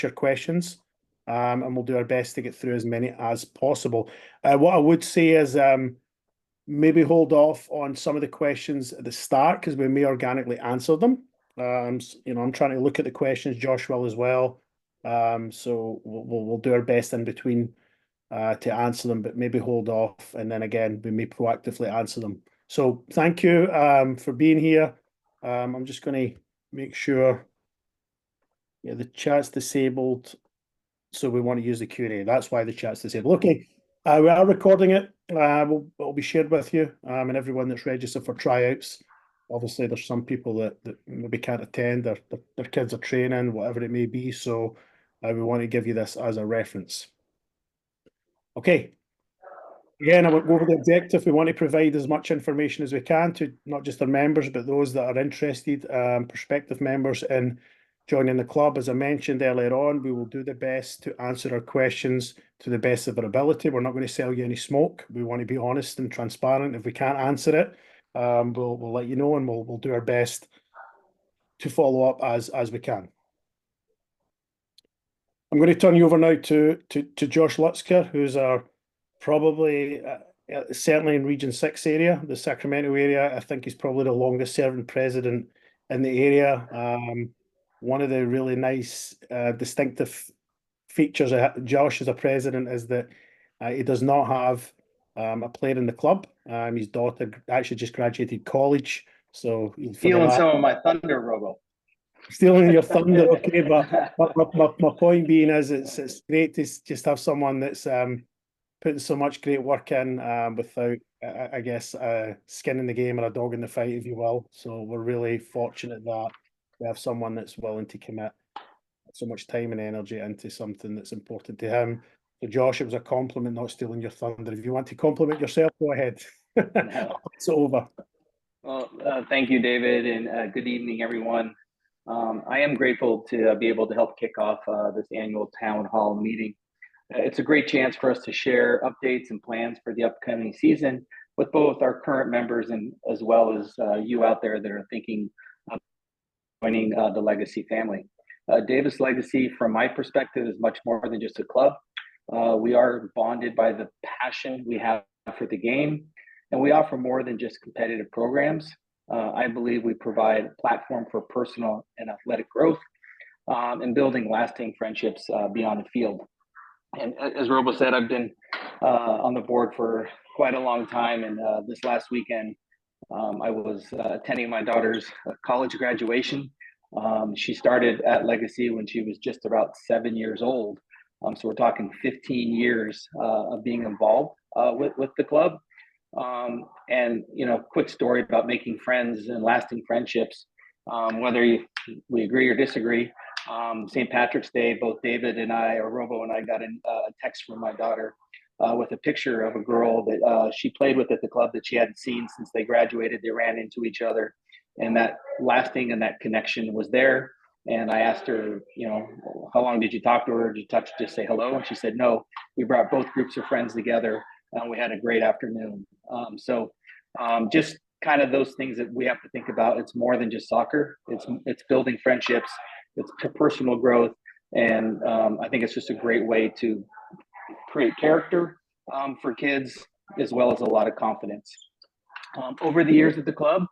your questions, and we'll do our best to get through as many as possible. What I would say is maybe hold off on some of the questions at the start because we may organically answer them. I'm trying to look at the questions. Josh will as well. So we'll do our best in between to answer them, but maybe hold off, and then again we may proactively answer them. So thank you for being here. I'm just going to make sure, yeah, the chat's disabled, so we want to use the Q&A. That's why the chat's disabled. Okay, we are recording it. It'll be shared with you and everyone that's registered for tryouts. Obviously, there's some people that maybe can't attend, their kids are training, whatever it may be. So we want to give you this as a reference. Okay. Again, I won't go over the objective. We want to provide as much information as we can to not just our members, but those that are interested, prospective members in joining the club. As I mentioned earlier on, we will do the best to answer our questions to the best of our ability. We're not going to sell you any smoke. We want to be honest and transparent. If we can't answer it, we'll let you know, and we'll do our best to follow up as we can. I'm going to turn you over now to Josh Lutzker, who's our probably certainly in Region 6 area, the Sacramento area. I think he's probably the longest serving president in the area. One of the really nice distinctive features of Josh as a president is that he does not have a player in the club. His daughter actually just graduated college, so stealing some of my thunder, Robo. Stealing your thunder, okay. But my point being is it's great to just have someone that's putting so much great work in without, I guess, skin in the game or a dog in the fight, if you will. So we're really fortunate that we have someone that's willing to commit so much time and energy into something that's important to him. So Josh, it was a compliment, not stealing your thunder. If you want to compliment yourself, go ahead. It's over. Well, thank you, David, and good evening, everyone. I am grateful to be able to help kick off this annual town hall meeting. It's a great chance for us to share updates and plans for the upcoming season with both our current members and as well as you out there that are thinking of joining the Legacy family. Davis Legacy, from my perspective, is much more than just a club. We are bonded by the passion we have for the game, and we offer more than just competitive programs. I believe we provide a platform for personal and athletic growth and building lasting friendships beyond the field. And as Robo said, I've been on the board for quite a long time. And this last weekend, I was attending my daughter's college graduation. She started at Legacy when she was just about 7 years old. So we're talking 15 years of being involved with the club. And, quick story about making friends and lasting friendships, whether we agree or disagree. St. Patrick's Day, both David and I, or Robo and I, got a text from my daughter with a picture of a girl that she played with at the club that she hadn't seen since they graduated. They ran into each other, and that lasting and that connection was there. And I asked her, how long did you talk to her? Did you just say hello? And she said, no, we brought both groups of friends together and we had a great afternoon. Just kind of those things that we have to think about. It's more than just soccer. It's building friendships. It's personal growth, and I think it's just a great way to create character for kids, as well as a lot of confidence. Over the years at the club,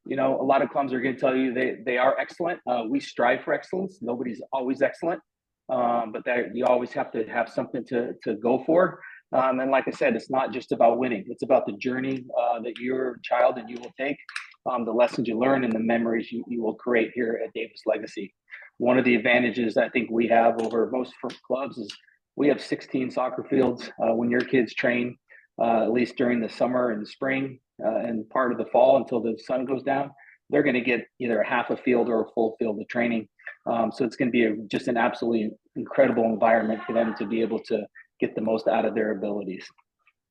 a lot of clubs are going to tell you they are excellent. We strive for excellence. Nobody's always excellent, but you always have to have something to go for. And like I said, it's not just about winning. It's about the journey that your child and you will take, the lessons you learn, and the memories you will create here at Davis Legacy. One of the advantages I think we have over most clubs is we have 16 soccer fields. When your kids train, at least during the summer and the spring and part of the fall until the sun goes down, they're going to get either a half a field or a full field of training. So it's going to be just an absolutely incredible environment for them to be able to get the most out of their abilities.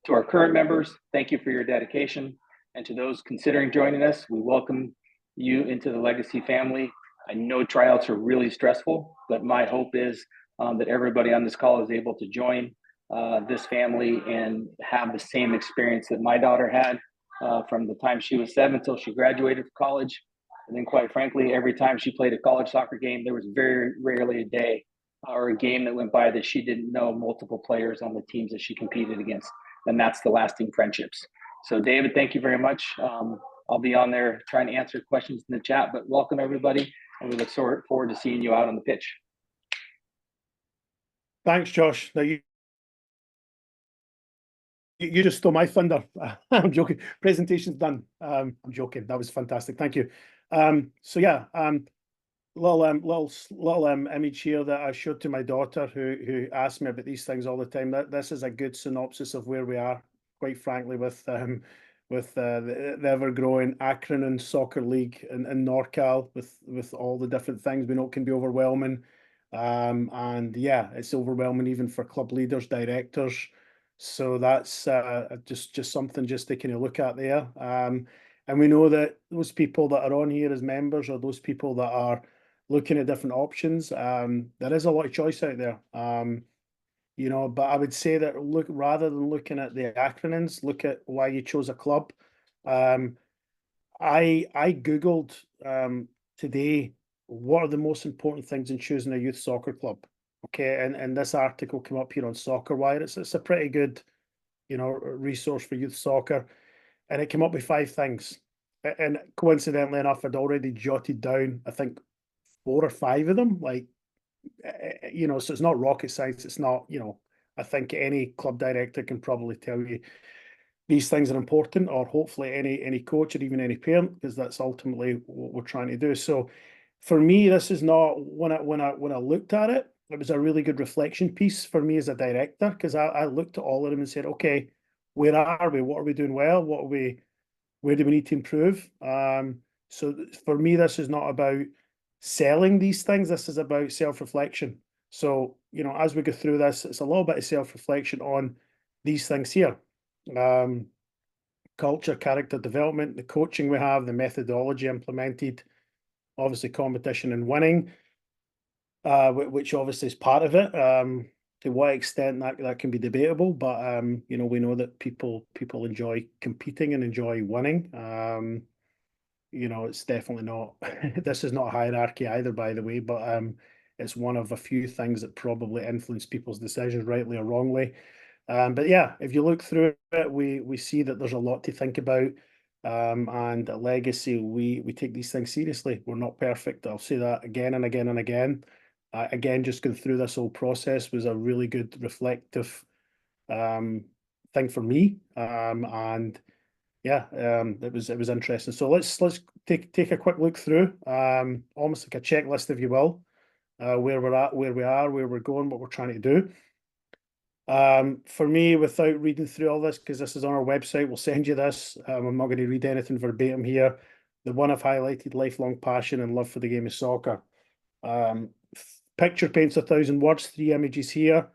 To our current members, thank you for your dedication. And to those considering joining us, we welcome you into the Legacy family. I know tryouts are really stressful, but my hope is that everybody on this call is able to join this family and have the same experience that my daughter had from the time she was 7 until she graduated from college. And then quite frankly, every time she played a college soccer game, there was very rarely a day or a game that went by that she didn't know multiple players on the teams that she competed against. And that's the lasting friendships. So, David, thank you very much. I'll be on there trying to answer questions in the chat, but welcome everybody. And we look forward to seeing you out on the pitch. Thanks, Josh. Now you just stole my thunder. I'm joking. Presentation's done. I'm joking. That was fantastic. Thank you. So yeah, little image here that I showed to my daughter who asks me about these things all the time. This is a good synopsis of where we are, quite frankly, with the ever-growing Akron Soccer League in NorCal with all the different things we know it can be overwhelming. And yeah, it's overwhelming even for club leaders, directors. So that's just something just to kind of look at there. And we know that those people that are on here as members or those people that are looking at different options, there is a lot of choice out there. You know, but I would say that rather than looking at the acronyms, look at why you chose a club. I Googled today what are the most important things in choosing a youth soccer club. Okay, and this article came up here on Soccer Wire. It's a pretty good, you know, resource for youth soccer, and it came up with 5 things. And coincidentally enough, I'd already jotted down, I think, 4 or 5 of them. Like, you know, so it's not rocket science. It's not, you know, I think any club director can probably tell you these things are important, or hopefully any coach or even any parent, because that's ultimately what we're trying to do. So for me, this is not when I looked at it, it was a really good reflection piece for me as a director, because I looked at all of them and said, okay, where are we? What are we doing well? Where do we need to improve? So for me, this is not about selling these things. This is about self-reflection. So, you know, as we go through this, it's a little bit of self-reflection on these things here. Culture, character development, the coaching we have, the methodology implemented, obviously competition and winning, which obviously is part of it. To what extent that can be debatable, but you know, we know that people enjoy competing and enjoy winning. You know, it's definitely not. This is not a hierarchy either, by the way, but it's one of a few things that probably influence people's decisions, rightly or wrongly. But yeah, if you look through it, we see that there's a lot to think about. And at Legacy, we take these things seriously. We're not perfect. I'll say that again and again and again. Again, just going through this whole process was a really good reflective thing for me. And yeah, it was interesting. So let's take a quick look through, almost like a checklist, if you will, where we're at, where we are, where we're going, what we're trying to do. For me, without reading through all this, because this is on our website, we'll send you this. I'm not going to read anything verbatim here. The one I've highlighted: lifelong passion and love for the game of soccer. Picture paints 1,000 words. 3 images here.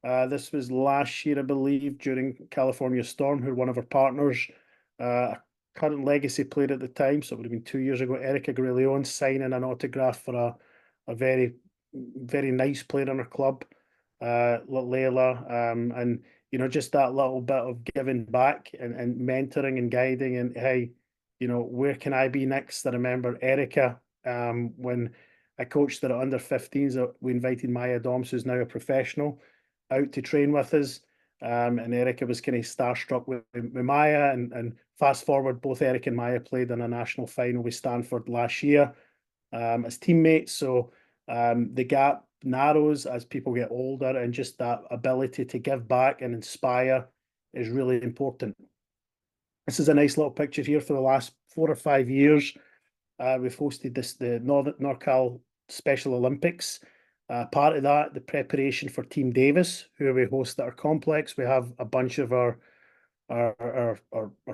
This was last year, I believe, during California Storm, who are one of our partners. A current Legacy player at the time, so it would have been 2 years ago, Erica Grealion, signing an autograph for a very, very nice player in our club, Layla. And, you know, just that little bit of giving back and mentoring and guiding and, hey, you know, where can I be next? I remember Erica, when I coached her at under 15s, we invited Maya Doms, who's now a professional, out to train with us. And Erica was kind of starstruck with Maya. And fast forward, both Erica and Maya played in a national final with Stanford last year as teammates. So the gap narrows as people get older, and just that ability to give back and inspire is really important. This is a nice little picture here for the last 4 or 5 years. We've hosted the NorCal Special Olympics. Part of that, the preparation for Team Davis, who we host at our complex. We have a bunch of our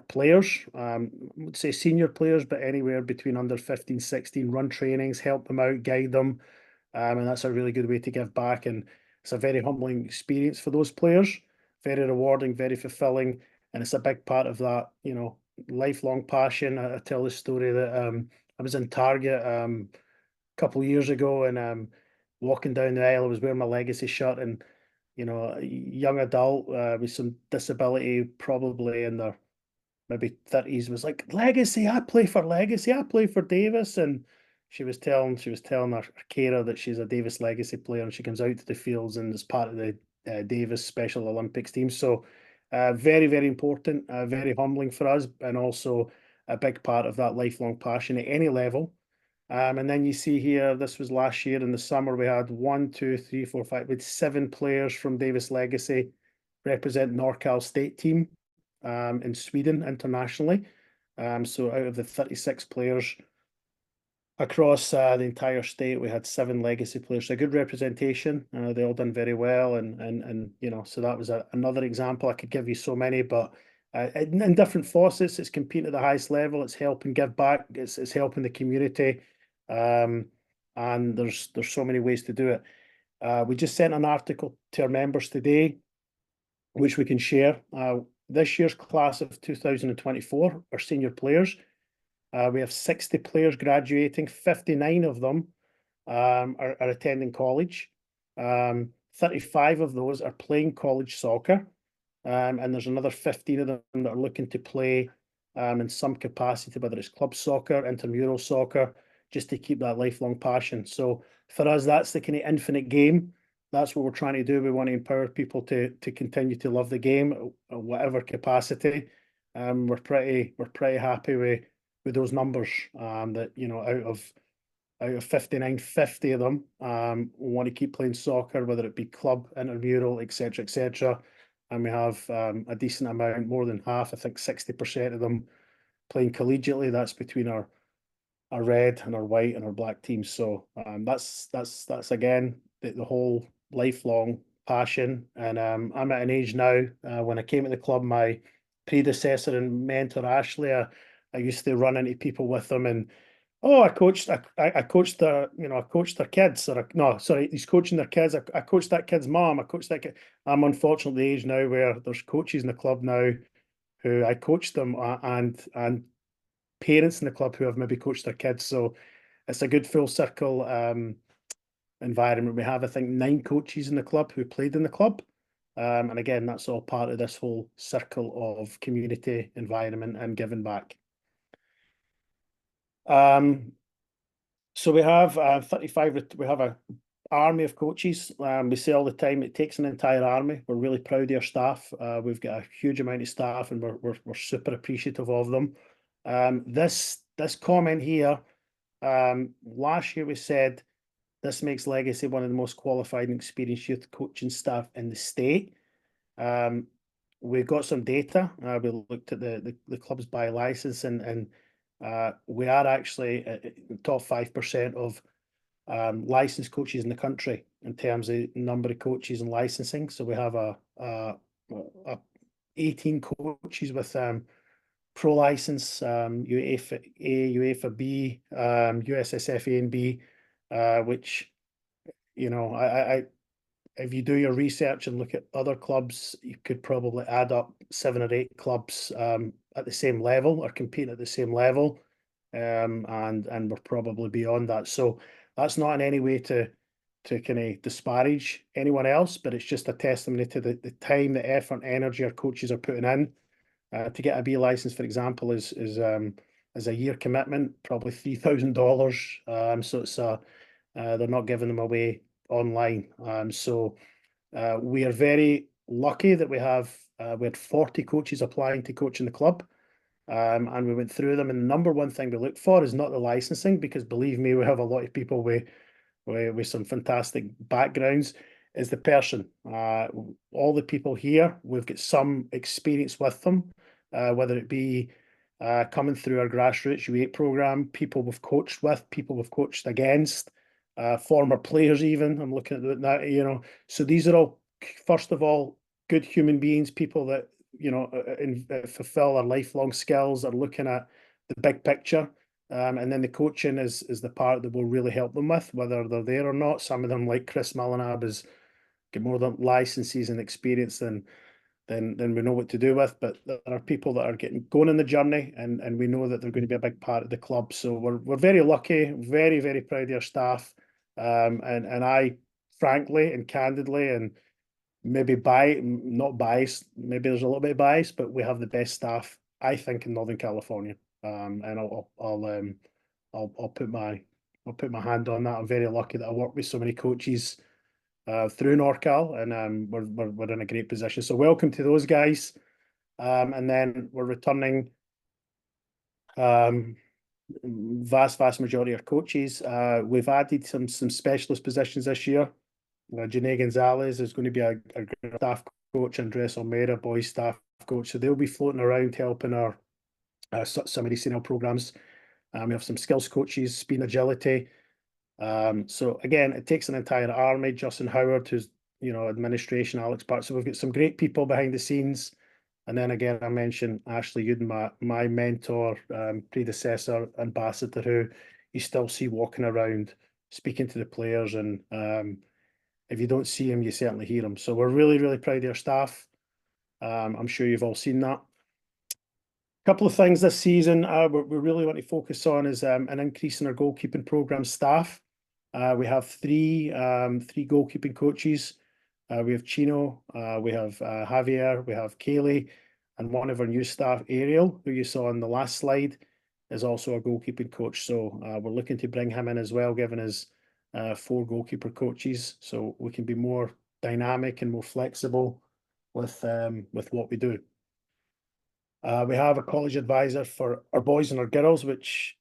players, I would say senior players, but anywhere between under 15, 16, run trainings, help them out, guide them. And that's a really good way to give back. And it's a very humbling experience for those players, very rewarding, very fulfilling. And it's a big part of that, you know, lifelong passion. I tell the story that I was in Target a couple of years ago, and walking down the aisle, I was wearing my Legacy shirt, and you know, a young adult with some disability, probably in their maybe 30s, was like, Legacy, I play for Legacy, I play for Davis. And she was telling her carer that she's a Davis Legacy player, and she comes out to the fields and is part of the Davis Special Olympics team. So very, very important, very humbling for us, and also a big part of that lifelong passion at any level. And then you see here, this was last year in the summer, we had one, two, three, four, five, we had 7 players from Davis Legacy represent NorCal state team in Sweden internationally. So out of the 36 players across the entire state, we had 7 legacy players. So a good representation. They all done very well, and so that was another example. I could give you so many, but in different facets, it's competing at the highest level. It's helping give back. It's helping the community, and there's so many ways to do it. We just sent an article to our members today, which we can share. This year's class of 2024 are senior players. We have 60 players graduating. 59 of them are attending college. 35 of those are playing college soccer. And there's another 15 of them that are looking to play in some capacity, whether it's club soccer, intramural soccer, just to keep that lifelong passion. So for us, that's the kind of infinite game. That's what we're trying to do. We want to empower people to continue to love the game at whatever capacity. We're pretty happy with those numbers. That out of 59, 50 of them want to keep playing soccer, whether it be club, intramural, etc., etc. And we have a decent amount, more than half, I think 60% of them playing collegiately. That's between our red and our white and our black teams. So that's again the whole lifelong passion. And I'm at an age now. When I came to the club, my predecessor and mentor Ashley, I used to run into people with them, and I coached their kids, or no, sorry, he's coaching their kids. I coached that kid's mom. I coached that kid. I'm unfortunately the age now where there's coaches in the club now who I coached them, and parents in the club who have maybe coached their kids. So it's a good full circle environment. We have, I think, 9 coaches in the club who played in the club. And again, that's all part of this whole circle of community environment and giving back. So we have 35, we have a army of coaches. We say all the time, it takes an entire army. We're really proud of our staff. We've got a huge amount of staff, and we're super appreciative of them. This comment here, last year we said this makes Legacy one of the most qualified and experienced youth coaching staff in the state. We've got some data. We looked at the club's by license, and we are actually the top 5% of licensed coaches in the country in terms of number of coaches and licensing. So we have a 18 coaches with pro license, UEFA A, UEFA B, USSF A and B, which I if you do your research and look at other clubs, you could probably add up 7 or 8 clubs at the same level or competing at the same level, and we're probably beyond that. So that's not in any way to kind of disparage anyone else, but it's just a testimony to the time, the effort, energy our coaches are putting in. To get a B license, for example, is a year commitment, probably $3,000. So it's they're not giving them away online. So we are very lucky that we had 40 coaches applying to coach in the club. And we went through them, and the number one thing we look for is not the licensing, because believe me, we have a lot of people with some fantastic backgrounds, is the person. All the people here, we've got some experience with them, whether it be coming through our grassroots U8 program, people we've coached with, people we've coached against, former players even. I'm looking at that, So these are all, first of all, good human beings, people that, fulfill their lifelong skills, are looking at the big picture. And then the coaching is the part that will really help them with, whether they're there or not. Some of them, like Chris Mullinab, has got more than licenses and experience than we know what to do with. But there are people that are going on the journey, and we know that they're going to be a big part of the club. So we're very lucky, very, very proud of our staff. And I, frankly and candidly, and maybe not biased, maybe there's a little bit of bias, but we have the best staff, I think, in Northern California. And I'll put my I'll put my hand on that. I'm very lucky that I work with so many coaches through NorCal, and we're in a great position. So welcome to those guys. And then we're returning vast majority of coaches. We've added some specialist positions this year. Janae Gonzalez is going to be a staff coach, Andres Almeida, boys staff coach. So they'll be floating around helping our some of these senior programs. We have some skills coaches, speed and agility. So again, it takes an entire army. Justin Howard, who's administration, Alex Part. So we've got some great people behind the scenes. And then again, I mentioned Ashley Uden, my mentor, predecessor, ambassador, who you still see walking around, speaking to the players. And if you don't see him, you certainly hear him. So we're really, really proud of our staff. I'm sure you've all seen that. Couple of things this season we really want to focus on is an increase in our goalkeeping program staff. We have three goalkeeping coaches. We have Chino, we have Javier, we have Kaylee, and one of our new staff, Ariel, who you saw on the last slide, is also a goalkeeping coach. So we're looking to bring him in as well, given his 4 goalkeeper coaches, so we can be more dynamic and more flexible with what we do. We have a college advisor for our boys and our girls, which,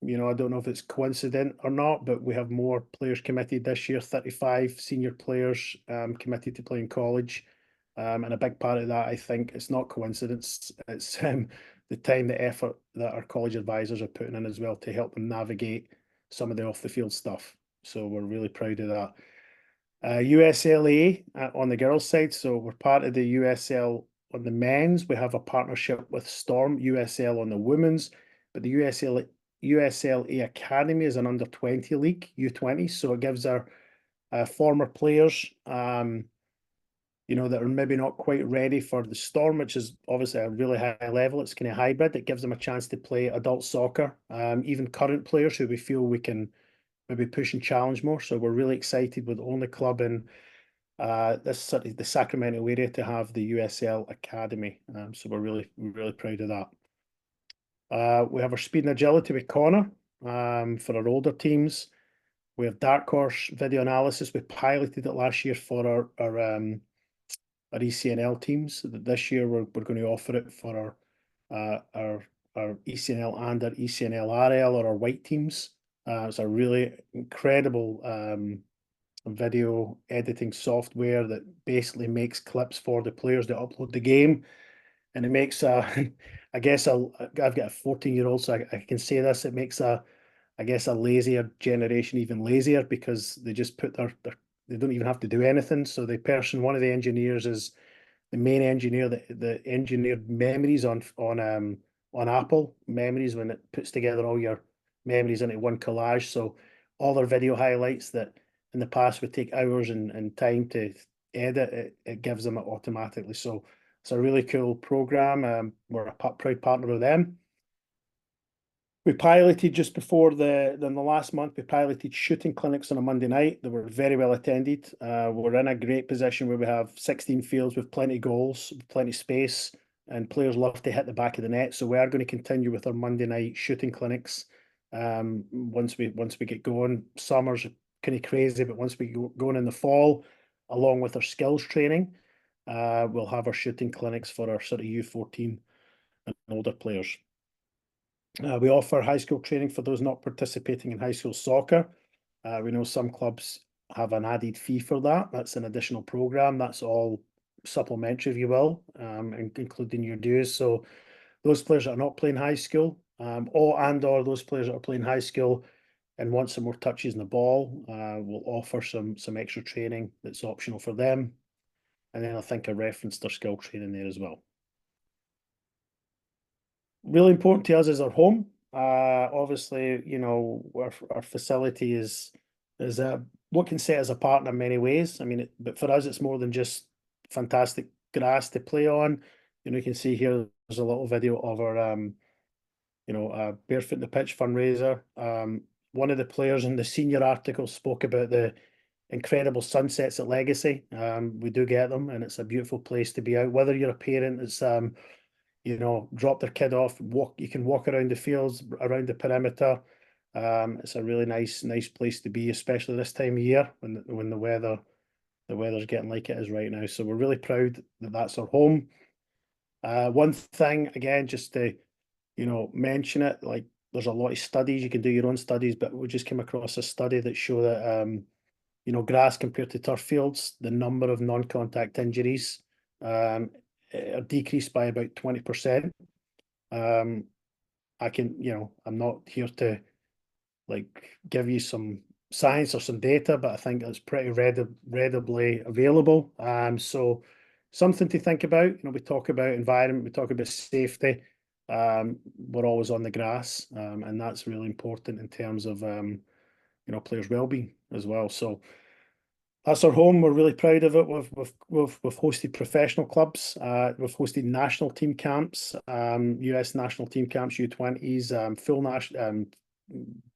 I don't know if it's coincident or not, but we have more players committed this year, 35 senior players committed to playing college. And a big part of that, I think, it's not coincidence. It's the time, the effort that our college advisors are putting in as well to help them navigate some of the off the field stuff. So we're really proud of that. USLA on the girls' side. So we're part of the USL on the men's. We have a partnership with Storm USL on the women's, but the USLA Academy is an under 20 league, U20. So it gives our former players, that are maybe not quite ready for the Storm, which is obviously a really high level. It's kind of hybrid. It gives them a chance to play adult soccer. Even current players who we feel we can maybe push and challenge more. So we're really excited with the only club in the Sacramento area to have the USL Academy. So we're really proud of that. We have our speed and agility with Connor for our older teams. We have Dark Horse video analysis. We piloted it last year for our ECNL teams. This year we're going to offer it for our ECNL and our ECNL RL or our white teams. It's a really incredible video editing software that basically makes clips for the players that upload the game, and it makes I guess I've got a 14-year-old, so I can say this. It makes a lazier generation even lazier, because they just put their they don't even have to do anything. So one of the engineers is the main engineer that engineered memories on Apple Memories, when it puts together all your memories into one collage. So all their video highlights that in the past would take hours and time to edit, it gives them it automatically. So it's a really cool program. We're a proud partner with them. We piloted just before the last month. We piloted shooting clinics on a Monday night. They were very well attended. We're in a great position where we have 16 fields with plenty of goals, plenty of space, and players love to hit the back of the net. So we are going to continue with our Monday night shooting clinics. Once we get going, summer's kind of crazy, but once we go going in the fall, along with our skills training, we'll have our shooting clinics for our sort of U14 and older players. We offer high school training for those not participating in high school soccer. We know some clubs have an added fee for that. That's an additional program. That's all supplementary, if you will, including your dues. So those players that are not playing high school, or those players that are playing high school and want some more touches in the ball, we'll offer some extra training that's optional for them. And then I think I referenced our skill training there as well. Really important to us is our home. Obviously, our facility is what can set us apart in many ways. I mean, but for us, it's more than just fantastic grass to play on. You can see here there's a little video of our Barefoot in the Pitch fundraiser. One of the players in the senior article spoke about the incredible sunsets at Legacy. We do get them, and it's a beautiful place to be out. Whether you're a parent, it's drop their kid off, you can walk around the fields, around the perimeter. It's a really nice place to be, especially this time of year when the weather's getting like it is right now. So we're really proud that that's our home. One thing again, just to mention it, like there's a lot of studies, you can do your own studies, but we just came across a study that show that grass compared to turf fields, the number of non-contact injuries are decreased by about 20%. I'm not here to like give you some science or some data, but I think it's pretty readily available. So something to think about. We talk about environment, we talk about safety. We're always on the grass, and that's really important in terms of players' well-being as well. So that's our home. We're really proud of it. We've hosted professional clubs. We've hosted national team camps, US national team camps, U20s, full national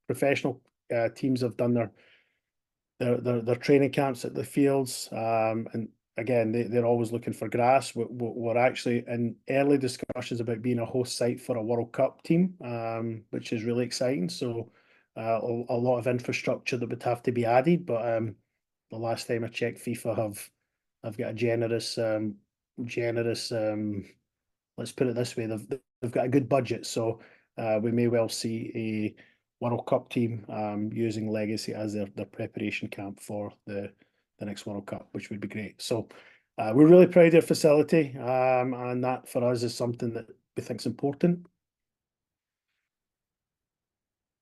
professional teams have done their training camps at the fields. And again, they're always looking for grass. We're actually in early discussions about being a host site for a World Cup team, which is really exciting. So a lot of infrastructure that would have to be added, but the last time I checked, FIFA have got a generous. Let's put it this way: they've got a good budget, so we may well see a World Cup team using Legacy as their preparation camp for the next World Cup, which would be great. So we're really proud of their facility, and that for us is something that we think is important.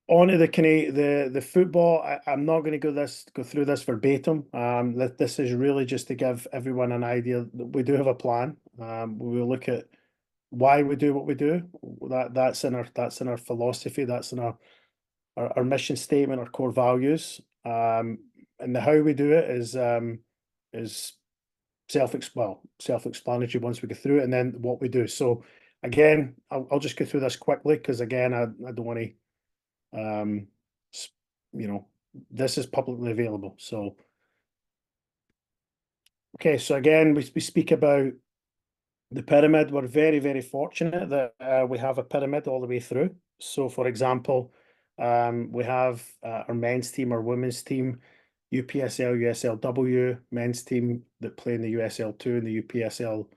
On to the kind of the football. I'm not going to go through this verbatim. This is really just to give everyone an idea that we do have a plan. We will look at why we do what we do. That's in our philosophy. That's in our mission statement, our core values. And the how we do it is self-explanatory once we go through it, and then what we do. So again, I'll just go through this quickly because again, I don't want to. You know, this is publicly available. So, okay, so again, we speak about the pyramid. We're very, very fortunate that we have a pyramid all the way through. So, for example, we have our men's team, our women's team, UPSL, USLW, men's team that play in the USL2 and the UPSL,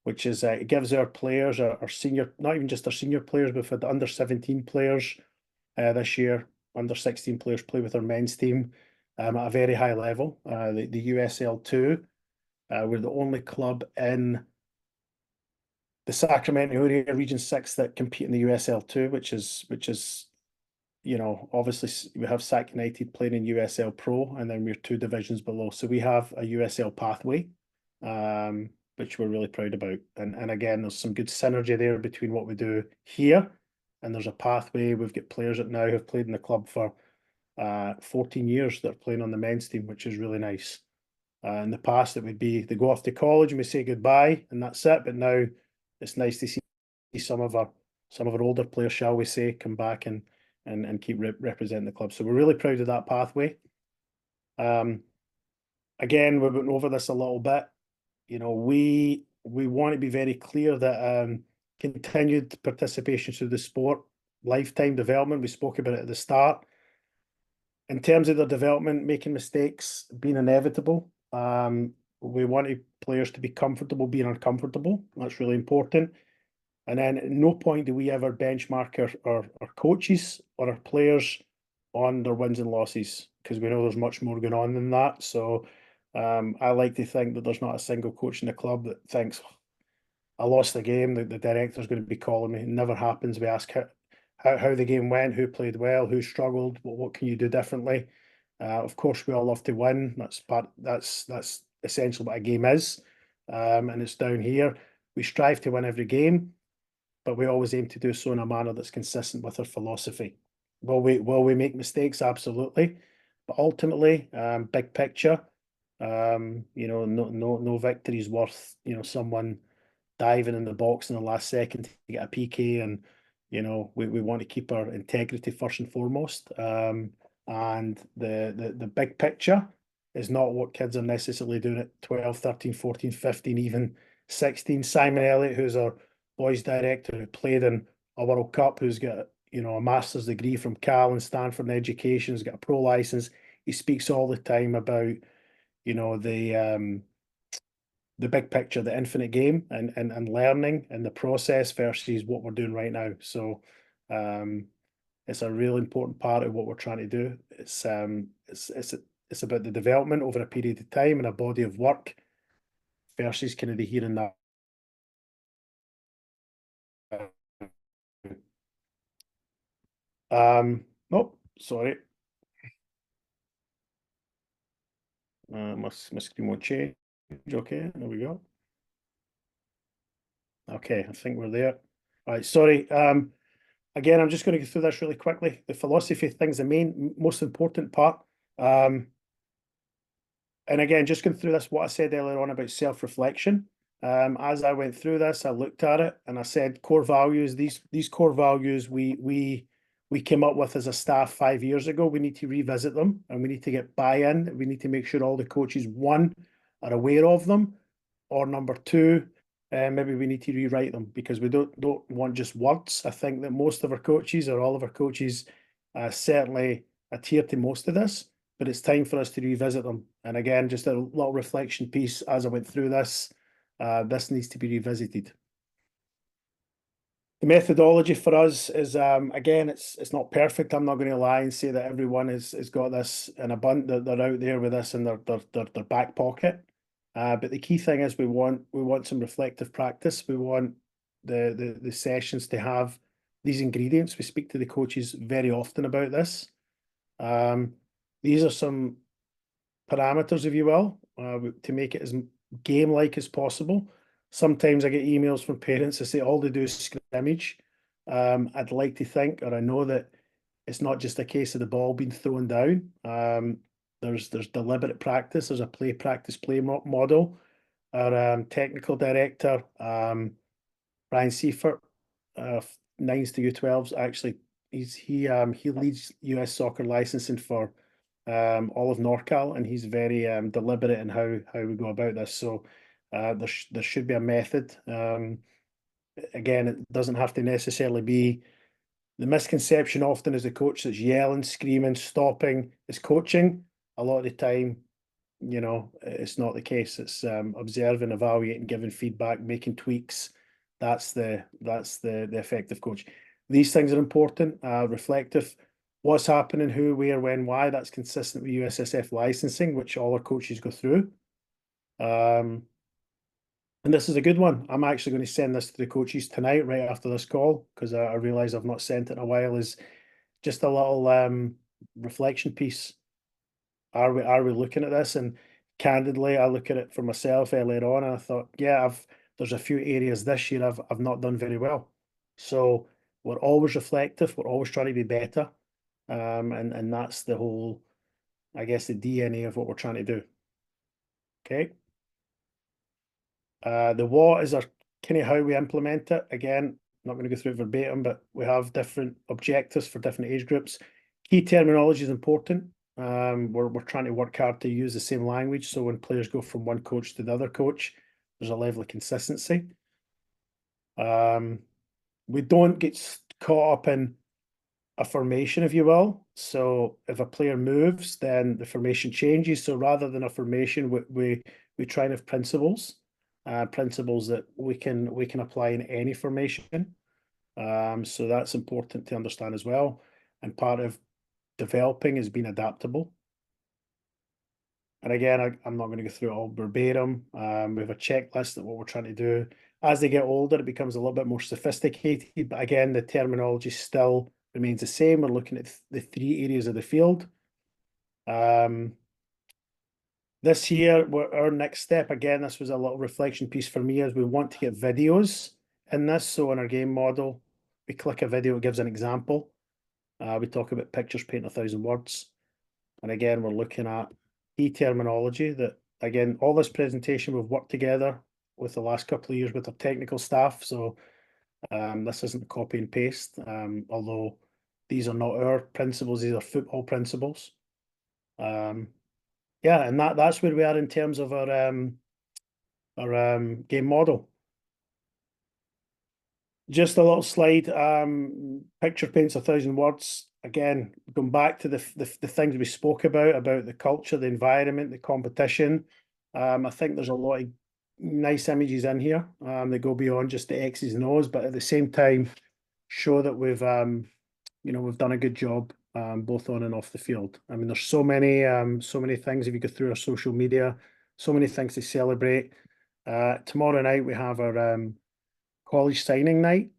which is it gives our players, our senior, not even just our senior players, but for the under 17 players this year, under 16 players play with our men's team at a very high level. The USL2, we're the only club in the Sacramento area, Region 6, that compete in the USL2, which is obviously we have Sac United playing in USL Pro, and then we're 2 divisions below. So we have a USL pathway, which we're really proud about. And again, there's some good synergy there between what we do here, and there's a pathway. We've got players that now have played in the club for 14 years that are playing on the men's team, which is really nice. In the past, it would be they go off to college and we say goodbye and that's it. But now it's nice to see some of our older players, shall we say, come back and keep representing the club. So we're really proud of that pathway. Again, we went over this a little bit. We want to be very clear that continued participation through the sport, lifetime development. We spoke about it at the start. In terms of their development, making mistakes being inevitable. We want players to be comfortable being uncomfortable. That's really important. And then at no point do we ever benchmark our coaches or our players on their wins and losses, because we know there's much more going on than that. So I like to think that there's not a single coach in the club that thinks, I lost the game, the director's going to be calling me. It never happens. We ask how the game went, who played well, who struggled, what can you do differently? Of course, we all love to win. That's essentially what a game is. And it's down here. We strive to win every game, but we always aim to do so in a manner that's consistent with our philosophy. Will we make mistakes? Absolutely. But ultimately, big picture, no victory is worth, someone diving in the box in the last second to get a PK. And, we want to keep our integrity first and foremost. And the big picture is not what kids are necessarily doing at 12, 13, 14, 15, even 16. Simon Elliott, who's our boys director, who played in a World Cup, who's got, a master's degree from Cal and Stanford in education. He's got a pro license. He speaks all the time about, the big picture, the infinite game, and learning and the process versus what we're doing right now. So it's a really important part of what we're trying to do. It's about the development over a period of time and a body of work versus kind of the here and now. Oh, sorry. My screen won't change. Okay, there we go. Okay, I think we're there. All right, sorry. Again, I'm just going to go through this really quickly. The philosophy thing's the most important part. And again, just going through this, what I said earlier on about self-reflection. As I went through this, I looked at it and I said core values. These core values we came up with as a staff 5 years ago. We need to revisit them and we need to get buy-in. We need to make sure all the coaches, one, are aware of them, or number two, maybe we need to rewrite them because we don't want just words. I think that most of our coaches or all of our coaches certainly adhere to most of this, but it's time for us to revisit them. And again, just a little reflection piece as I went through this. This needs to be revisited. The methodology for us is again, it's not perfect. I'm not going to lie and say that everyone has got this in a bunch, that they're out there with this in their back pocket. But the key thing is we want some reflective practice. We want the sessions to have these ingredients. We speak to the coaches very often about this. These are some parameters, if you will, to make it as game-like as possible. Sometimes I get emails from parents that say all they do is scrimmage. I'd like to think, or I know that it's not just a case of the ball being thrown down. There's deliberate practice. There's a play model. Our technical director, Brian Seifert, nines to U12s, actually, he leads US soccer licensing for all of NorCal, and he's very deliberate in how we go about this. So there should be a method. Again, it doesn't have to necessarily be. The misconception often is the coach that's yelling, screaming, stopping is coaching. A lot of the time, it's not the case. It's observing, evaluating, giving feedback, making tweaks. That's the effective coach. These things are important. Reflective. What's happening, who, where, when, why. That's consistent with USSF licensing, which all our coaches go through. And this is a good one. I'm actually going to send this to the coaches tonight, right after this call, because I realize I've not sent it in a while. Is just a little reflection piece. Are we looking at this? And candidly, I look at it for myself earlier on, and I thought, yeah, there's a few areas this year I've not done very well. So we're always reflective. We're always trying to be better, and that's the whole, I guess, the DNA of what we're trying to do. Okay. The what is our kind of how we implement it. Again, not going to go through it verbatim, but we have different objectives for different age groups. Key terminology is important. We're trying to work hard to use the same language, so when players go from one coach to the other coach, there's a level of consistency. We don't get caught up in a formation, if you will. So if a player moves, then the formation changes. So rather than a formation, we try and have principles, principles that we can apply in any formation. So that's important to understand as well. And part of developing is being adaptable. And again, I'm not going to go through it all verbatim. We have a checklist of what we're trying to do. As they get older, it becomes a little bit more sophisticated. But again, the terminology still remains the same. We're looking at the three areas of the field. This year, our next step, again, this was a little reflection piece for me, is we want to get videos in this. So in our game model, we click a video, it gives an example. We talk about pictures paint 1,000 words. And again, we're looking at key terminology that, again, all this presentation, we've worked together with the last couple of years with our technical staff. So this isn't a copy and paste, although these are not our principles, these are football principles. Yeah, and that's where we are in terms of our game model. Just a little slide. Picture paints a thousand words. Again, going back to the things we spoke about the culture, the environment, the competition. I think there's a lot of nice images in here that go beyond just the X's and O's, but at the same time show that we've done a good job both on and off the field. I mean, there's so many things if you go through our social media, so many things to celebrate. Tomorrow night we have our college signing night.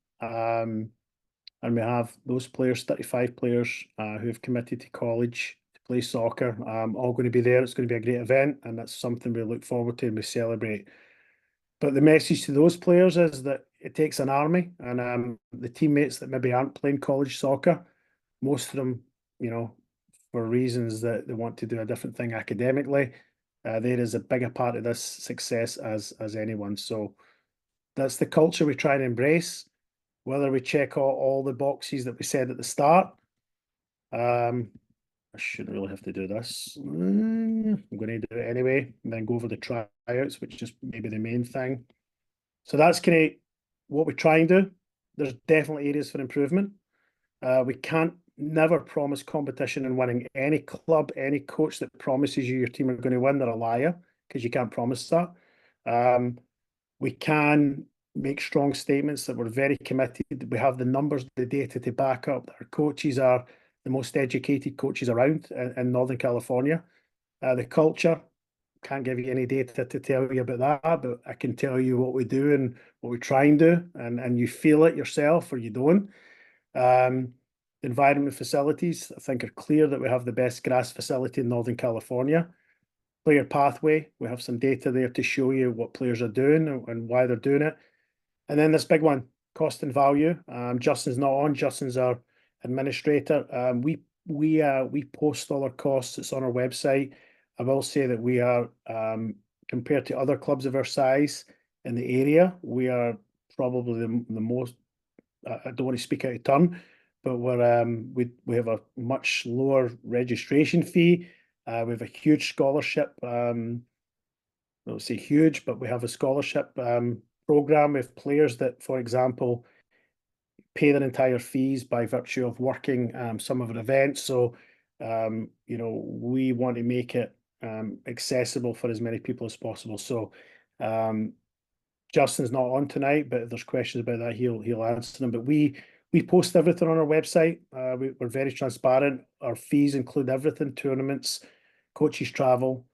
And we have those players, 35 players who have committed to college to play soccer, all going to be there. It's going to be a great event, and that's something we look forward to and we celebrate. But the message to those players is that it takes an army, and the teammates that maybe aren't playing college soccer, most of them, for reasons that they want to do a different thing academically, there is a bigger part of this success as anyone. So that's the culture we try and embrace, whether we check all the boxes that we said at the start. I shouldn't really have to do this. I'm going to do it anyway, and then go over the tryouts, which is maybe the main thing. So that's kind of what we try and do. There's definitely areas for improvement. We can't never promise competition and winning. Any club, any coach that promises you your team are going to win, they're a liar because you can't promise that. We can make strong statements that we're very committed. We have the numbers, the data to back up. Our coaches are the most educated coaches around in Northern California. The culture, can't give you any data to tell you about that, but I can tell you what we do and what we try and do, and you feel it yourself or you don't. Environment facilities, I think, are clear that we have the best grass facility in Northern California. Player pathway, we have some data there to show you what players are doing and why they're doing it. And then this big one, cost and value. Justin's not on. Justin's our administrator. We post all our costs. It's on our website. I will say that we are compared to other clubs of our size in the area, we are probably the most. I don't want to speak out of turn, but we have a much lower registration fee. We have a huge scholarship. I don't say huge, but we have a scholarship program with players that, for example, pay their entire fees by virtue of working some of our events. So, we want to make it accessible for as many people as possible. So, Justin's not on tonight, but if there's questions about that, he'll answer them. But we post everything on our website. We're very transparent. Our fees include everything: tournaments, coaches travel.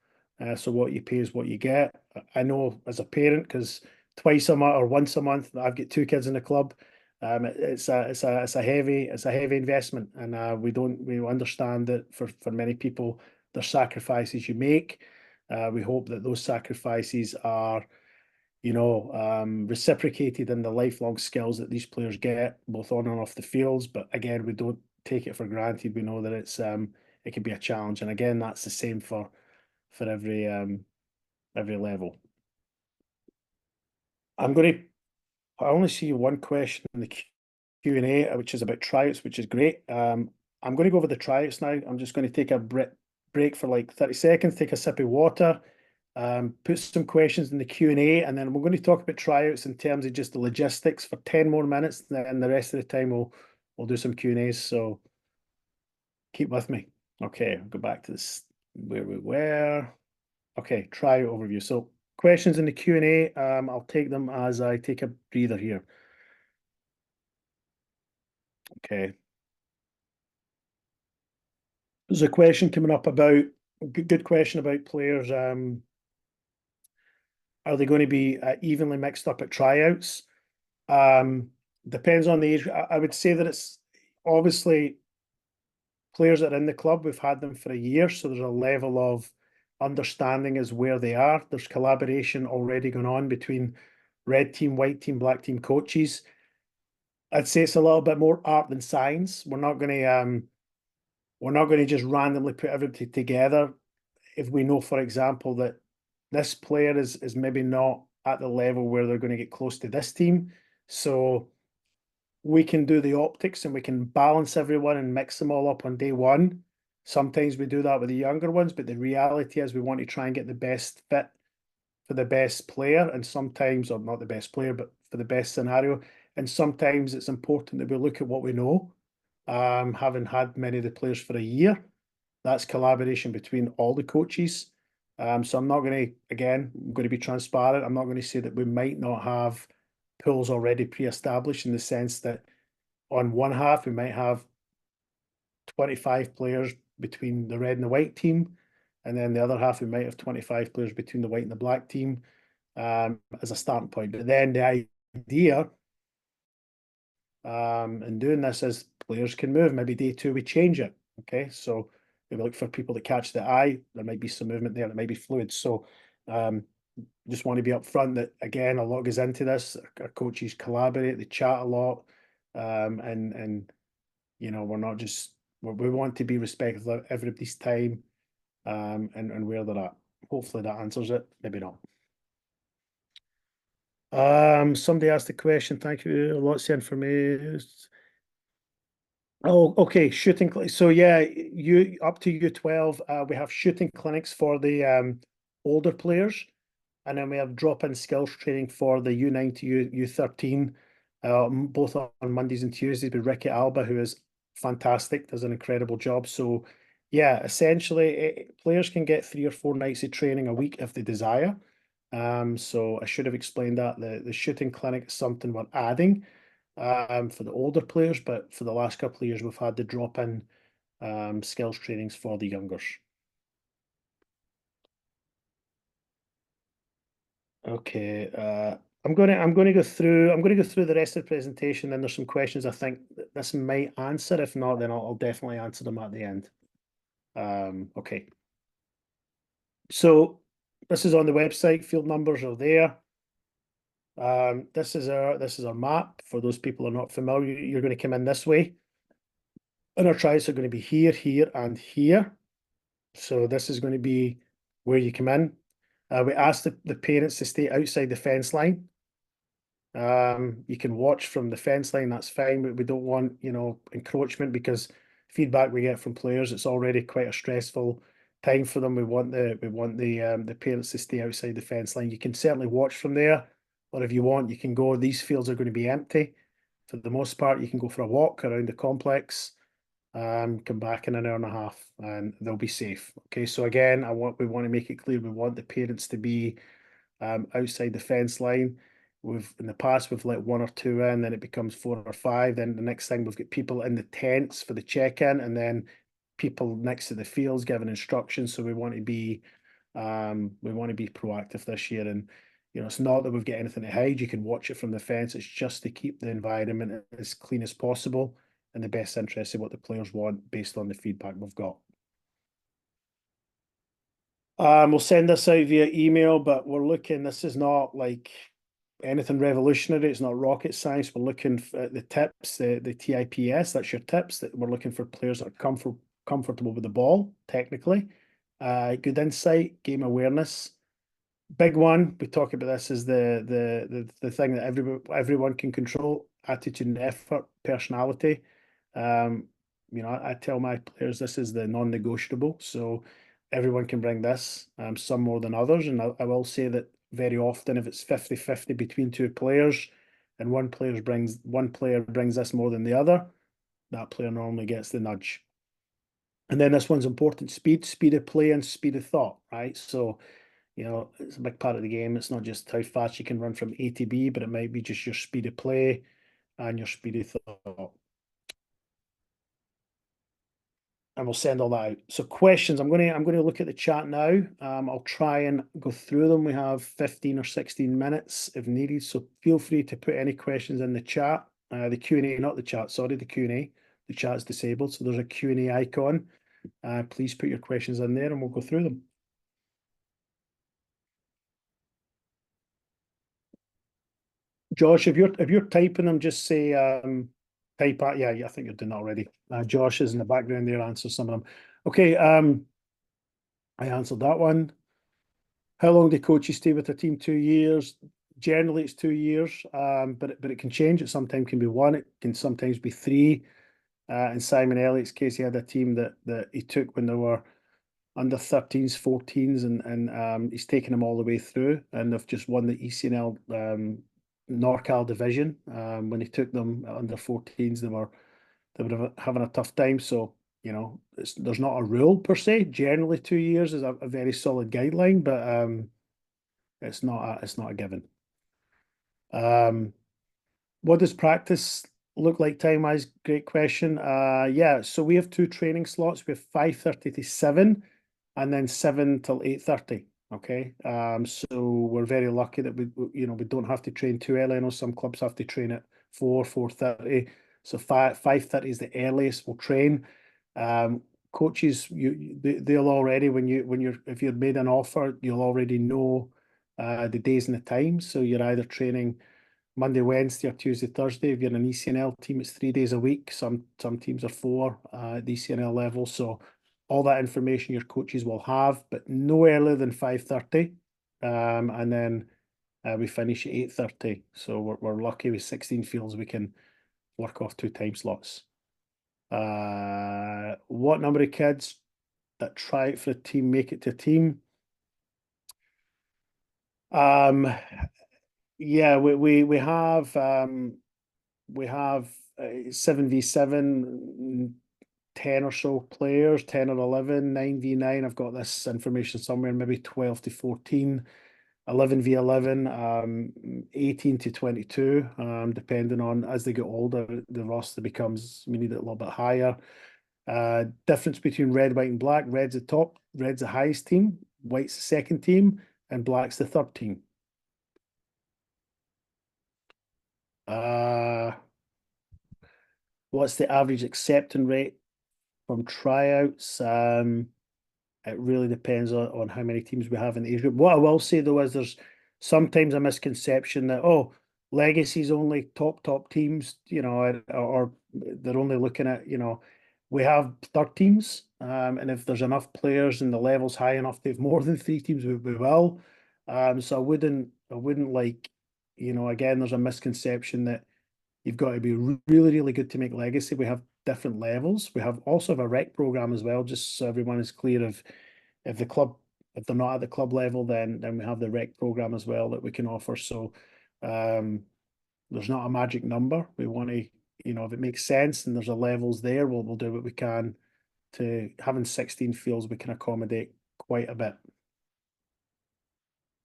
So what you pay is what you get. I know as a parent, because twice a month or once a month, I've got two kids in the club. It's a heavy investment, and we understand that for many people, there's sacrifices you make. We hope that those sacrifices are reciprocated in the lifelong skills that these players get, both on and off the fields. But again, we don't take it for granted. We know that it can be a challenge, and again, that's the same for every level. I only see one question in the Q&A, which is about tryouts, which is great. I'm going to go over the tryouts now. I'm just going to take a break for like 30 seconds, take a sip of water, put some questions in the Q&A, and then we're going to talk about tryouts in terms of just the logistics for 10 more minutes, and the rest of the time we'll do some Q&As. So keep with me. Okay, I'll go back to this where we were. Okay, tryout overview. So questions in the Q&A, I'll take them as I take a breather here. Okay. There's a question coming up about, good question about players. Are they going to be evenly mixed up at tryouts? Depends on the age. I would say that it's obviously players that are in the club. We've had them for a year, so there's a level of understanding as where they are. There's collaboration already going on between red team, white team, black team coaches. I'd say it's a little bit more art than science. We're not going to just randomly put everything together if we know, for example, that this player is maybe not at the level where they're going to get close to this team. So we can do the optics and we can balance everyone and mix them all up on day one. Sometimes we do that with the younger ones, but the reality is we want to try and get the best fit for the best player. And sometimes, or not the best player, but for the best scenario. And sometimes it's important that we look at what we know. Having had many of the players for a year, that's collaboration between all the coaches. So I'm not going to, again, I'm going to be transparent. I'm not going to say that we might not have pools already pre-established in the sense that on one half we might have 25 players between the red and the white team, and then the other half we might have 25 players between the white and the black team as a starting point. But then the idea in doing this is players can move. Maybe day two we change it. Okay, so if we look for people that catch the eye, there might be some movement there. It might be fluid. So just want to be upfront that again a lot goes into this. Our coaches collaborate, they chat a lot, and you know we're not just we want to be respectful of everybody's time and where they're at. Hopefully that answers it. Maybe not. Somebody asked the question. Thank you. Lots of information. Oh, okay. Shooting. So yeah, you up to U12. We have shooting clinics for the older players, and then we have drop-in skills training for the U9 to U13, both on Mondays and Tuesdays with Ricky Alba, who is fantastic, does an incredible job. So yeah, essentially, players can get 3 or 4 nights of training a week if they desire. So I should have explained that the shooting clinic is something we're adding for the older players, but for the last couple of years we've had the drop-in skills trainings for the youngers. Okay, I'm going to go through the rest of the presentation. Then there's some questions I think that this might answer. If not, then I'll definitely answer them at the end. Okay. So this is on the website. Field numbers are there. This is our map. For those people who are not familiar, you're going to come in this way. And our tries are going to be here, here, and here. So this is going to be where you come in. We ask the parents to stay outside the fence line. You can watch from the fence line, that's fine, but we don't want, encroachment because feedback we get from players, it's already quite a stressful time for them. We want the parents to stay outside the fence line. You can certainly watch from there, or if you want, you can go. These fields are going to be empty for the most part. You can go for a walk around the complex, come back in an hour and a half, and they'll be safe. Okay, so again, we want to make it clear we want the parents to be outside the fence line. In the past we've let 1 or 2 in, then it becomes 4 or 5. Then the next thing we've got people in the tents for the check-in, and then people next to the fields giving instructions. So we want to be proactive this year. And it's not that we've got anything to hide. You can watch it from the fence. It's just to keep the environment as clean as possible in the best interest of what the players want based on the feedback we've got. We'll send this out via email, but we're looking, this is not like anything revolutionary. It's not rocket science. We're looking at the tips, the TIPS, that's your tips, that we're looking for players that are comfortable with the ball, technically. Good insight, game awareness. Big one, we talk about this is the thing that everyone can control, attitude and effort, personality. I tell my players this is the non-negotiable. So everyone can bring this, some more than others. And I will say that very often if it's 50-50 between 2 players and one player brings this more than the other, that player normally gets the nudge. And then this one's important: speed of play and speed of thought, right? So, it's a big part of the game. It's not just how fast you can run from A to B, but it might be just your speed of play and your speed of thought. And we'll send all that out. So questions, I'm going to look at the chat now. I'll try and go through them. We have 15 or 16 minutes if needed. So feel free to put any questions in the chat. The Q&A, not the chat, sorry, the Q&A. The chat's disabled. So there's a Q&A icon. Please put your questions in there and we'll go through them. Josh, if you're typing them, just say type at, yeah, I think you're doing that already. Josh is in the background there, answer some of them. Okay, I answered that one. How long do coaches stay with a team? 2 years. Generally, it's 2 years, but it can change. It sometimes can be 1. It can sometimes be 3. In Simon Elliott's case, he had a team that he took when they were under 13s, 14s, and he's taken them all the way through, and they've just won the ECNL NorCal division. When he took them under 14s, they were having a tough time. So, there's not a rule per se. Generally, 2 years is a very solid guideline, but it's not a given. What does practice look like time-wise? Great question. Yeah, so we have two training slots. We have 5:30 to 7, and then 7 till 8:30. Okay. So we're very lucky that we don't have to train too early. I know some clubs have to train at 4:30. So 5:30 is the earliest we'll train. Coaches, they'll already if you're made an offer, you'll already know the days and the times. So you're either training Monday, Wednesday, or Tuesday, Thursday. If you're in an ECNL team, it's 3 days a week. Some teams are four at the ECNL level. So all that information your coaches will have, but no earlier than 5:30. And then we finish at 8:30. So we're lucky with 16 fields, we can work off two time slots. What number of kids that try it for a team make it to a team? Yeah, we have 7v7, 10 or so players, 10 or 11, 9v9. I've got this information somewhere, maybe 12 to 14, 11v11, 18 to 22, depending on as they get older, the roster becomes, we need it a little bit higher. Difference between red, white, and black. Red's the top, red's the highest team, white's the second team, and black's the third team. What's the average acceptance rate from tryouts? It really depends on how many teams we have in the age group. What I will say though is there's sometimes a misconception that Legacy's only top teams, or they're only looking at, we have third teams, and if there's enough players and the level's high enough to have more than three teams, we will. So I wouldn't like, again, there's a misconception that you've got to be really good to make Legacy. We have different levels. We also have a rec program as well, just so everyone is clear of if they're not at the club level, then we have the rec program as well that we can offer. So there's not a magic number. We want to, if it makes sense and there's a levels there, we'll do what we can to having 16 fields, we can accommodate quite a bit.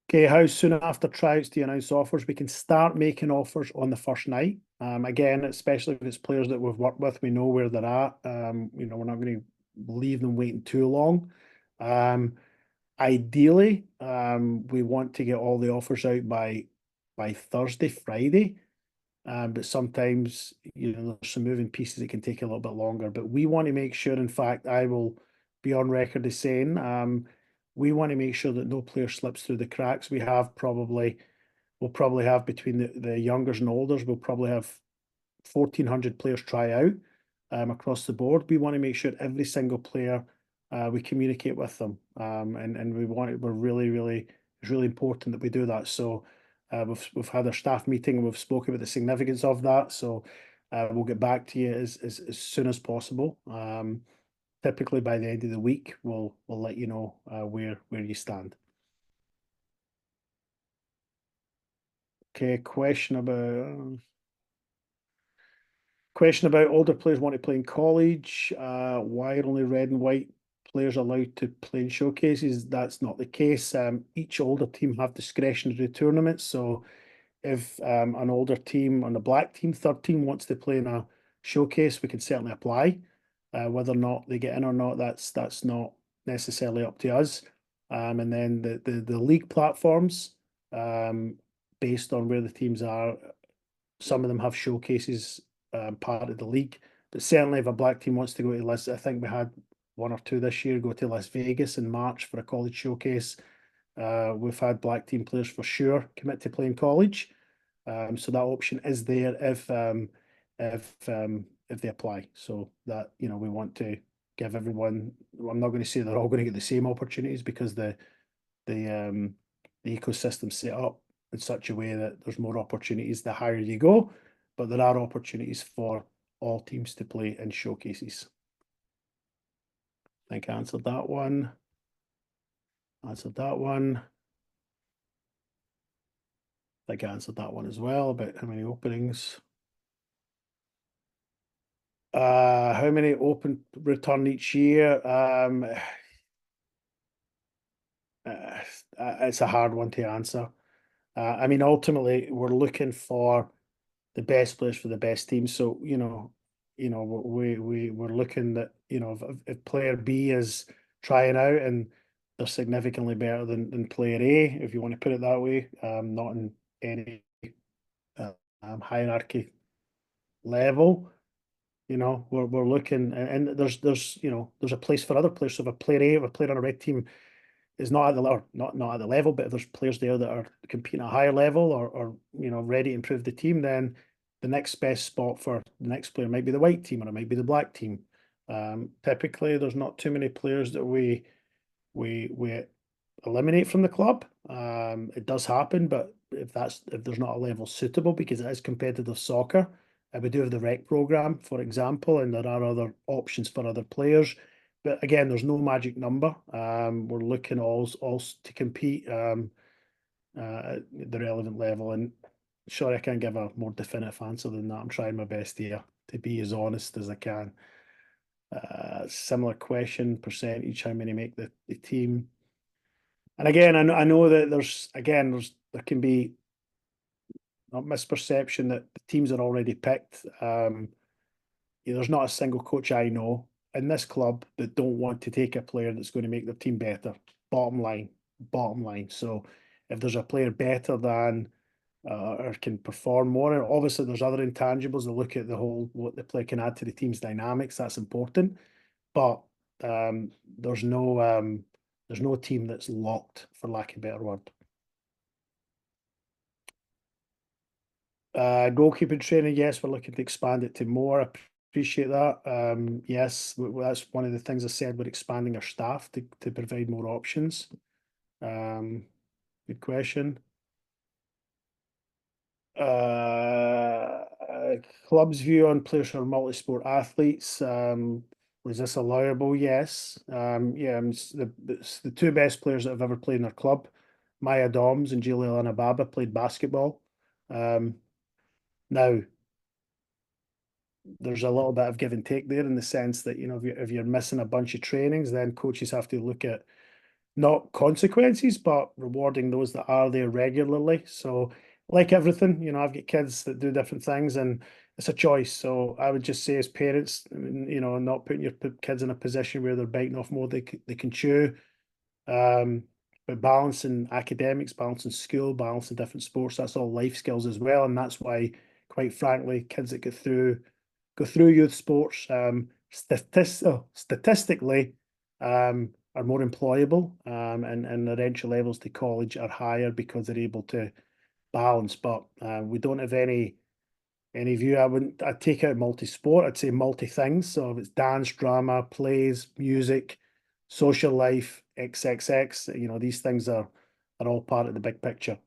Okay, how soon after tryouts do you announce offers? We can start making offers on the first night. Again, especially if it's players that we've worked with, we know where they're at. We're not going to leave them waiting too long. Ideally, we want to get all the offers out by Thursday, Friday. But sometimes, there's some moving pieces that can take a little bit longer. But we want to make sure, in fact, I will be on record as saying, we want to make sure that no player slips through the cracks. We'll probably have between the youngers and olders, we'll probably have 1,400 players try out across the board. We want to make sure every single player we communicate with them, and we're really, it's really important that we do that. So we've had our staff meeting and we've spoken about the significance of that. So we'll get back to you as soon as possible. Typically by the end of the week, we'll let you know where you stand. Okay, question about older players want to play in college. Why are only red and white players allowed to play in showcases? That's not the case. Each older team have discretion to do tournaments. So if an older team on the black team, third team, wants to play in a showcase, we can certainly apply. Whether or not they get in or not, that's not necessarily up to us. And then the league platforms, based on where the teams are, some of them have showcases part of the league. But certainly, if a black team wants to go to I think we had one or two this year go to Las Vegas in March for a college showcase. We've had black team players for sure commit to playing college. So that option is there if they apply. So that, we want to give everyone. I'm not going to say they're all going to get the same opportunities because the ecosystem set up in such a way that there's more opportunities the higher you go, but there are opportunities for all teams to play in showcases. I think I answered that one. think I answered that one as well, about how many openings. How many open return each year? It's a hard one to answer. I mean, ultimately, we're looking for the best players for the best team. So, we're looking that, if player B is trying out and they're significantly better than player A, if you want to put it that way, not in any uh, hierarchy level. We're looking, and there's a place for other players. So if a player A, if a player on a red team is not at the level, not at the level, but if there's players there that are competing at a higher level, or ready to improve the team, then the next best spot for the next player might be the white team, or it might be the black team. Typically, there's not too many players that we eliminate from the club. It does happen, but if there's not a level suitable, because it is competitive soccer, we do have the rec program, for example, and there are other options for other players. But again, there's no magic number. We're looking all to compete at the relevant level. And sure, I can't give a more definitive answer than that. I'm trying my best here to be as honest as I can. Similar question, percentage, how many make the team? And again, I know that there can be a misperception that the teams are already picked. There's not a single coach I know in this club that don't want to take a player that's going to make their team better. Bottom line, bottom line. So if there's a player better than or can perform more, and obviously there's other intangibles to look at the whole what the player can add to the team's dynamics. That's important, but um, there's no um, there's no team that's locked, for lack of a better word. Goalkeeping training, yes, we're looking to expand it to more. I appreciate that. Yes, that's one of the things I said. We're expanding our staff to provide more options. Good question. Club's view on players who are multi-sport athletes. Was this allowable? Yes. Yeah, it's the two best players that have ever played in our club, Maya Doms and Julia Lanababa, played basketball. Now, there's a little bit of give and take there, in the sense that, if you're missing a bunch of trainings, then coaches have to look at not consequences, but rewarding those that are there regularly. So, like everything, I've got kids that do different things, and it's a choice. So I would just say, as parents, not putting your kids in a position where they're biting off more they can chew. Um, but balancing academics, balancing school, balancing different sports, that's all life skills as well. And that's why, quite frankly, kids that go through youth sports, statistically, are more employable, and their entry levels to college are higher because they're able to balance. But we don't have any view. I'd take out multi-sport. I'd say multi-things. So if it's dance, drama, plays, music, social life, XXX, these things are all part of the big picture.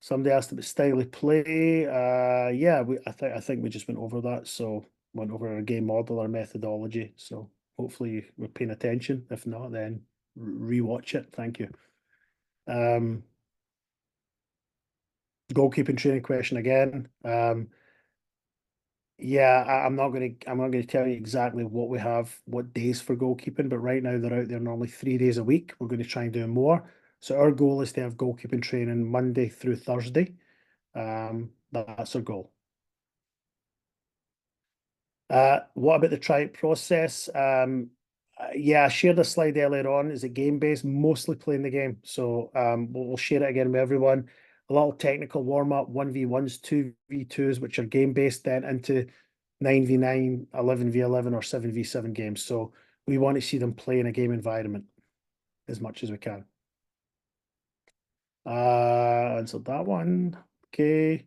Somebody asked about style of play. Yeah, I think we just went over that. So went over our game model, our methodology. So hopefully we're paying attention. If not, then rewatch it. Thank you. Goalkeeping training question again. Yeah, I'm not gonna tell you exactly what we have, what days for goalkeeping, but right now they're out there normally 3 days a week. We're going to try and do more. So our goal is to have goalkeeping training Monday through Thursday. That's our goal. What about the Tryout process? Yeah, I shared a slide earlier on. Is it game-based? Mostly playing the game. So we'll share it again with everyone. A little technical warm-up, 1v1s, 2v2s, which are game-based, then into 9v9, 11v11, or 7v7 games. So we want to see them play in a game environment as much as we can. Answered that one. Okay.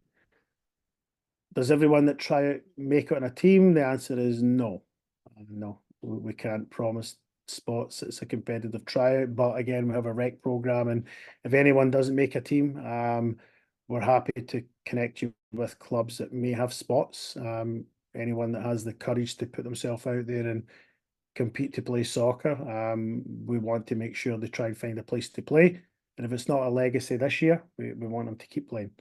Does everyone that try it make it on a team? The answer is no. No, we can't promise spots. It's a competitive tryout, but again, we have a rec program, and if anyone doesn't make a team, we're happy to connect you with clubs that may have spots. Anyone that has the courage to put themselves out there and compete to play soccer, we want to make sure they try and find a place to play. And if it's not a legacy this year, we want them to keep playing.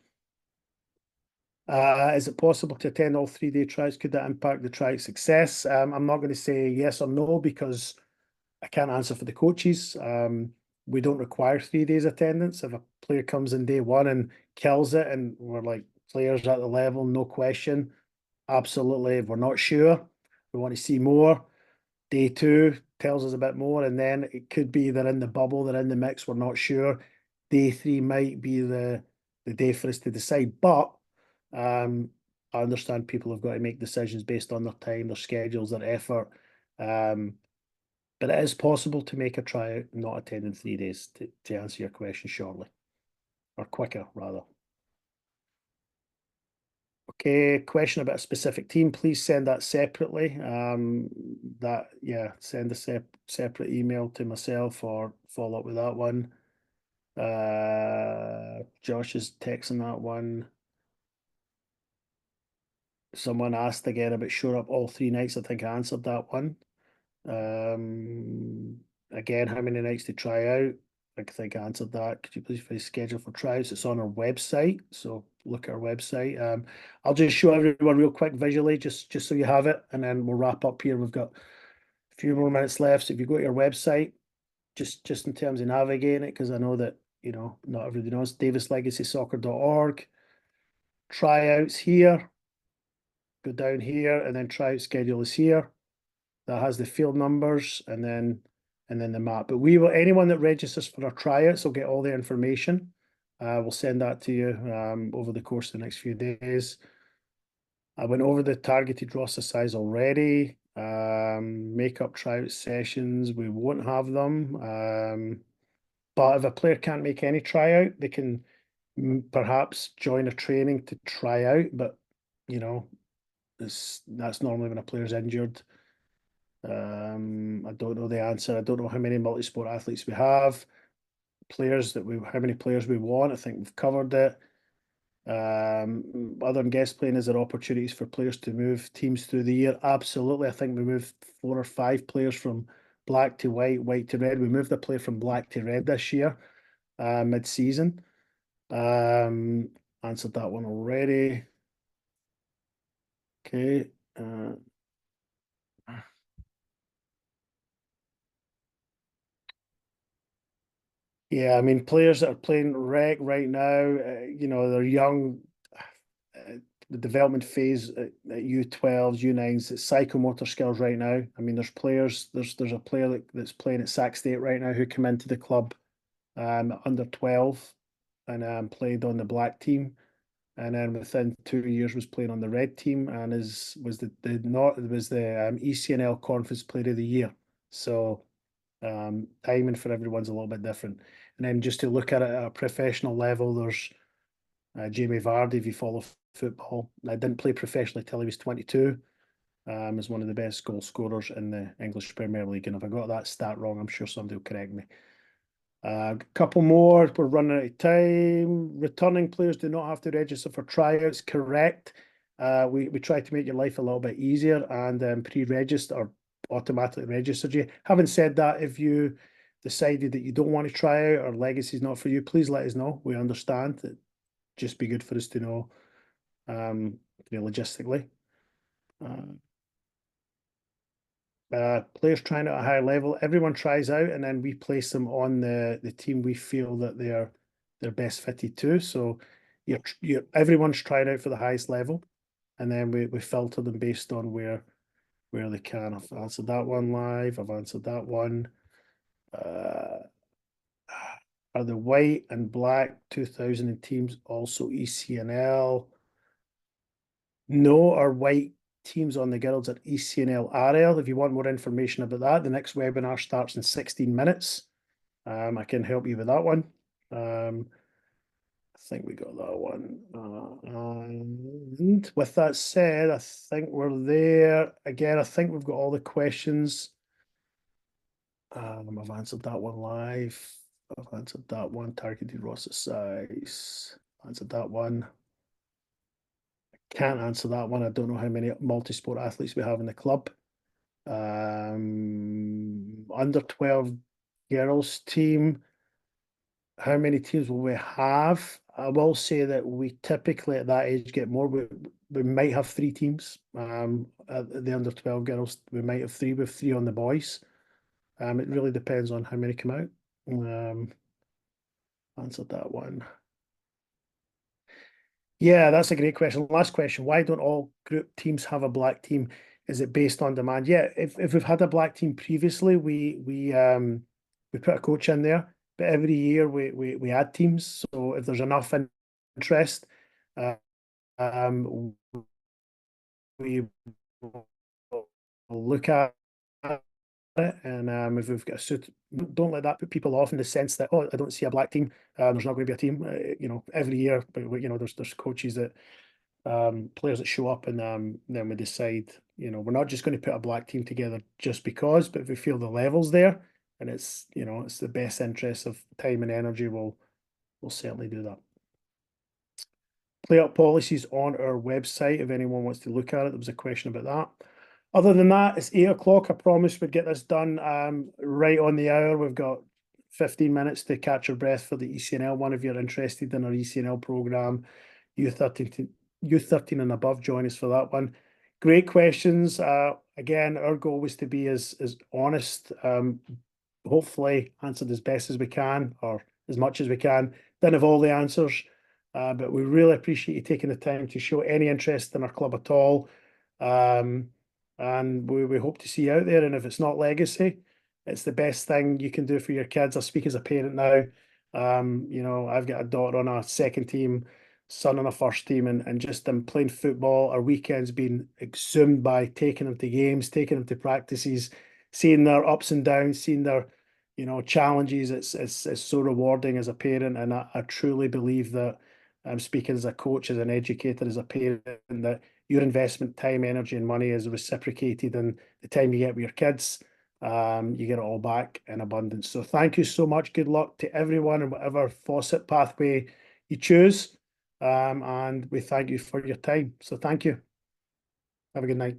Is it possible to attend all 3-day tries? Could that impact the try success? I'm not going to say yes or no because I can't answer for the coaches. We don't require 3 days attendance. If a player comes in day one and kills it, and we're like players at the level, no question, absolutely. If we're not sure, we want to see more. Day two tells us a bit more, and then it could be they're in the bubble, they're in the mix, we're not sure. Day three might be the day for us to decide, but I understand people have got to make decisions based on their time, their schedules, their effort. But it is possible to make a tryout and not attend in 3 days, to answer your question shortly, or quicker rather. Okay, question about a specific team, please send that separately. Send a separate email to myself or follow up with that one. Josh is texting that one. Someone asked again about showing up all 3 nights. I think I answered that one. Again, how many nights to try out? I think I answered that. Could you please schedule for tryouts? It's on our website, so look at our website. I'll just show everyone real quick visually, just so you have it, and then we'll wrap up here. We've got a few more minutes left. So if you go to your website, just in terms of navigating it, because I know that not everybody knows, davislegacysoccer.org. Tryouts here. Go down here, and then tryout schedule is here. That has the field numbers and then the map. But anyone that registers for our tryouts will get all the information. We'll send that to you over the course of the next few days. I went over the targeted roster size already. Make-up tryout sessions, we won't have them. But if a player can't make any tryout, they can perhaps join a training to try out. But that's normally when a player's injured. I don't know the answer. I don't know how many multi-sport athletes we have. How many players we want. I think we've covered it. Other than guest playing, is there opportunities for players to move teams through the year? Absolutely. I think we moved 4 or 5 players from black to white, white to red. We moved a player from black to red this year, mid-season. Answered that one already. Okay. Yeah, I mean, players that are playing rec right now, they're young. The development phase at U12s, U9s, it's psychomotor skills right now. I mean, there's a player that's playing at Sac State right now who came into the club under 12 and played on the black team, and then within 2 years was playing on the red team and was the ECNL Conference Player of the Year. So timing for everyone's a little bit different. And then just to look at it at a professional level, there's Jamie Vardy, if you follow football. I didn't play professionally till he was 22. Is one of the best goal scorers in the English Premier League. And if I got that stat wrong, I'm sure somebody will correct me. A couple more. We're running out of time. Returning players do not have to register for tryouts. Correct. We try to make your life a little bit easier and pre-register or automatically registered you. Having said that, if you decided that you don't want to try out or legacy is not for you, please let us know. We understand. It'd just be good for us to know logistically. Players trying at a high level, everyone tries out and then we place them on the team we feel that they're best fitted to. So everyone's trying out for the highest level, and then we filter them based on where they can. I've answered that one live. I've answered that one. Are the white and black 2000 teams also ECNL? No, our white teams on the girls at ECNL RL. If you want more information about that, the next webinar starts in 16 minutes. I can help you with that one. I think we got that one. And with that said, I think we're there. Again, I think we've got all the questions. I've answered that one live. I've answered that one. Targeted roster size. Answered that one. Can't answer that one. I don't know how many multi-sport athletes we have in the club. Under 12 girls team. how many teams will we have? I will say that we typically at that age get more. We might have 3 teams. At the under 12 girls, we might have 3 with 3 on the boys. It really depends on how many come out. Answered that one. Yeah, that's a great question. Last question. Why don't all group teams have a black team? Is it based on demand? Yeah, if we've had a black team previously, we put a coach in there, but every year we add teams. So if there's enough interest, uh, we will look at it, and if we've got a suit, don't let that put people off in the sense that, oh, I don't see a black team. There's not going to be a team. Every year, but there's coaches that players that show up, and then we decide, we're not just going to put a black team together just because, but if we feel the level's there and it's the best interest of time and energy, we'll certainly do that. Playout policies on our website if anyone wants to look at it. There was a question about that. Other than that, it's 8 o'clock. I promised we'd get this done right on the hour. We've got 15 minutes to catch our breath for the ECNL one. If you're interested in our ECNL program, U13 and above, join us for that one. Great questions. Again, our goal was to be as honest, hopefully answered as best as we can, or as much as we can. Didn't have all the answers, but we really appreciate you taking the time to show any interest in our club at all. And we hope to see you out there. And if it's not legacy, it's the best thing you can do for your kids. I speak as a parent now. I've got a daughter on a second team, son on a first team, and just them playing football. Our weekends being exhumed by taking them to games, taking them to practices, seeing their ups and downs, seeing their challenges. It's so rewarding as a parent, and I truly believe that I'm speaking as a coach, as an educator, as a parent, that your investment, time, energy, and money is reciprocated, and the time you get with your kids, you get it all back in abundance. So thank you so much. Good luck to everyone in whatever faucet pathway you choose. And we thank you for your time. So thank you. Have a good night.